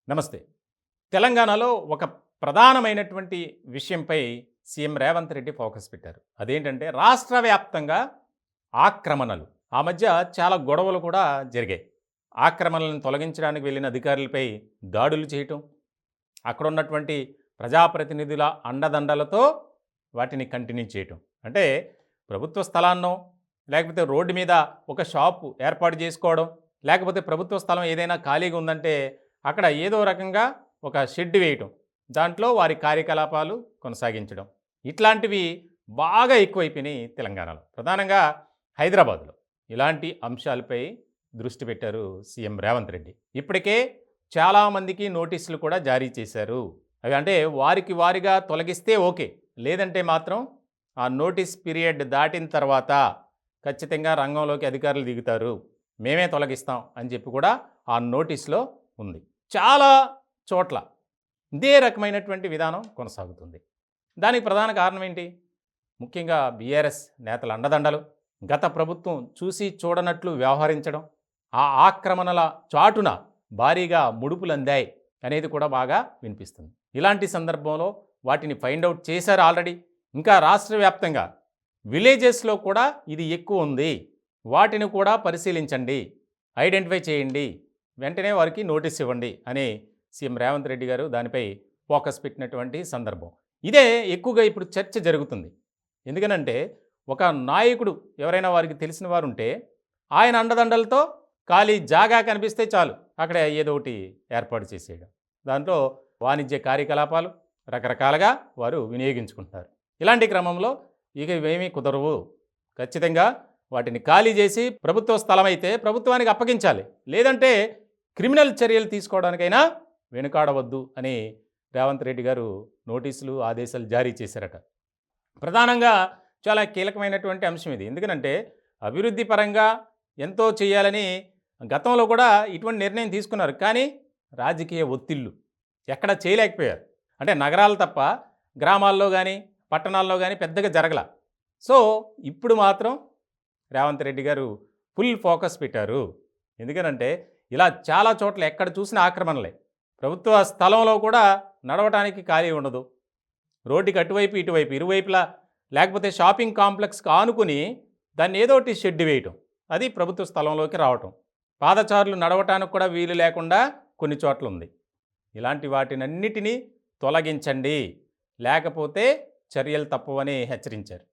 నమస్తే. తెలంగాణలో ఒక ప్రధానమైనటువంటి విషయంపై సీఎం రేవంత్ రెడ్డి ఫోకస్ పెట్టారు. అదేంటంటే రాష్ట్ర వ్యాప్తంగా ఆక్రమణలు. ఆ మధ్య చాలా గొడవలు కూడా జరిగాయి. ఆక్రమణలను తొలగించడానికి వెళ్ళిన అధికారులపై దాడులు చేయటం, అక్కడున్నటువంటి ప్రజాప్రతినిధుల అండదండలతో వాటిని కంటిన్యూ చేయటం. అంటే ప్రభుత్వ స్థలాన్నో, లేకపోతే రోడ్డు మీద ఒక షాపు ఏర్పాటు చేసుకోవడం, లేకపోతే ప్రభుత్వ స్థలం ఏదైనా ఖాళీగా ఉందంటే అక్కడ ఏదో రకంగా ఒక షెడ్ వేయటం, దాంట్లో వారి కార్యకలాపాలు కొనసాగించడం. ఇట్లాంటివి బాగా ఎక్కువైపోయినాయి తెలంగాణలో. ప్రధానంగా హైదరాబాద్లో ఇలాంటి అంశాలపై దృష్టి పెట్టారు సీఎం రేవంత్ రెడ్డి. ఇప్పటికే చాలామందికి నోటీసులు కూడా జారీ చేశారు. అవి అంటే వారికి వారిగా తొలగిస్తే ఓకే, లేదంటే మాత్రం ఆ నోటీస్ పీరియడ్ దాటిన తర్వాత ఖచ్చితంగా రంగంలోకి అధికారులు దిగుతారు, మేమే తొలగిస్తాం అని చెప్పి కూడా ఆ నోటీస్లో ఉంది. చాలా చోట్ల ఇదే రకమైనటువంటి విధానం కొనసాగుతుంది. దానికి ప్రధాన కారణం ఏంటి? ముఖ్యంగా బీఆర్ఎస్ నేతల అండదండలు, గత ప్రభుత్వం చూసి చూడనట్లు వ్యవహరించడం, ఆ ఆక్రమణల చాటున భారీగా ముడుపులు అందాయి అనేది కూడా బాగా వినిపిస్తుంది. ఇలాంటి సందర్భంలో వాటిని ఫైండ్ అవుట్ చేశారు ఆల్రెడీ. ఇంకా రాష్ట్ర వ్యాప్తంగా విలేజెస్లో కూడా ఇది ఎక్కువ ఉంది, వాటిని కూడా పరిశీలించండి, ఐడెంటిఫై చేయండి, వెంటనే వారికి నోటీస్ ఇవ్వండి అని సీఎం రేవంత్ రెడ్డి గారు దానిపై ఫోకస్ పెట్టినటువంటి సందర్భం. ఇదే ఎక్కువగా ఇప్పుడు చర్చ జరుగుతుంది. ఎందుకనంటే ఒక నాయకుడు ఎవరైనా వారికి తెలిసిన వారు ఉంటే ఆయన అండదండలతో ఖాళీ జాగా కనిపిస్తే చాలు అక్కడ ఏదో ఒకటి ఏర్పాటు చేసేయడం, దాంట్లో వాణిజ్య కార్యకలాపాలు రకరకాలుగా వారు వినియోగించుకుంటున్నారు. ఇలాంటి క్రమంలో ఇక ఇవేమీ కుదరవు, ఖచ్చితంగా వాటిని ఖాళీ చేసి ప్రభుత్వ స్థలం అయితే ప్రభుత్వానికి అప్పగించాలి, లేదంటే క్రిమినల్ చర్యలు తీసుకోవడానికైనా వెనుకాడవద్దు అని రేవంత్ రెడ్డి గారు నోటీసులు ఆదేశాలు జారీ చేశారట. ప్రధానంగా చాలా కీలకమైనటువంటి అంశం ఇది. ఎందుకనంటే అభివృద్ధి పరంగా ఎంతో చేయాలని గతంలో కూడా ఇటువంటి నిర్ణయం తీసుకున్నారు, కానీ రాజకీయ ఒత్తిళ్ళు ఎక్కడ చేయలేకపోయారు. అంటే నగరాలు తప్ప గ్రామాల్లో కానీ పట్టణాల్లో కానీ పెద్దగా జరగల. సో ఇప్పుడు మాత్రం రేవంత్ రెడ్డి గారు ఫుల్ ఫోకస్ పెట్టారు. ఎందుకనంటే ఇలా చాలా చోట్ల ఎక్కడ చూసిన ఆక్రమణలే, ప్రభుత్వ స్థలంలో కూడా నడవటానికి ఖాళీ ఉండదు, రోడ్డుకి అటువైపు ఇటువైపు ఇరువైపులా, లేకపోతే షాపింగ్ కాంప్లెక్స్కి ఆనుకుని దాన్ని ఏదో ఒకటి షెడ్ వేయటం, అది ప్రభుత్వ స్థలంలోకి రావటం, పాదచారులు నడవటానికి కూడా వీలు లేకుండా కొన్ని చోట్ల ఉంది. ఇలాంటి వాటినన్నిటినీ తొలగించండి, లేకపోతే చర్యలు తప్పవని హెచ్చరించారు.